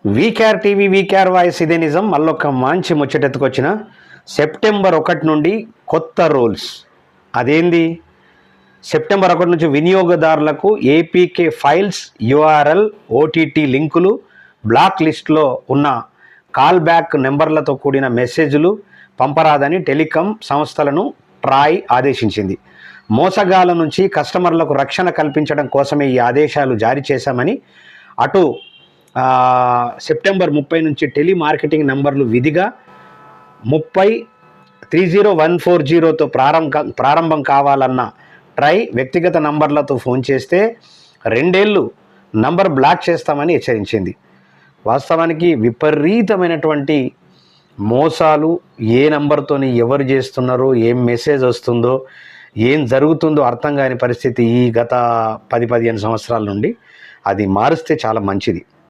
VKR TV VKR voice ఇదే నిజం. మళ్ళొక మంచి ముచ్చటెత్తుకొచ్చిన సెప్టెంబర్ 1 నుండి కొత్త రూల్స్. అదేంది? సెప్టెంబర్ 1 నుంచి వినియోగదారులకు ఏపీకే ఫైల్స్, యూఆర్ఎల్, ఓటీటీ లింకులు, బ్లాక్ లిస్ట్లో ఉన్న కాల్ బ్యాక్ నెంబర్లతో కూడిన మెసేజ్లు పంపరాదని టెలికాం సంస్థలను ట్రాయ్ ఆదేశించింది. మోసగాల నుంచి కస్టమర్లకు రక్షణ కల్పించడం కోసమే ఈ ఆదేశాలు జారీ చేశామని, అటు సెప్టెంబర్ 30 నుంచి టెలిమార్కెటింగ్ నంబర్లు విధిగా 30140తో ప్రారంభం కావాలన్న ట్రై వ్యక్తిగత నంబర్లతో ఫోన్ చేస్తే 2 ఏళ్ళు నంబర్ బ్లాక్ చేస్తామని హెచ్చరించింది. వాస్తవానికి విపరీతమైనటువంటి మోసాలు, ఏ నంబర్తోని ఎవరు చేస్తున్నారో, ఏం మెసేజ్ వస్తుందో, ఏం జరుగుతుందో అర్థం కాని పరిస్థితి ఈ గత 10-15 సంవత్సరాల నుండి. అది మారిస్తే చాలా మంచిది.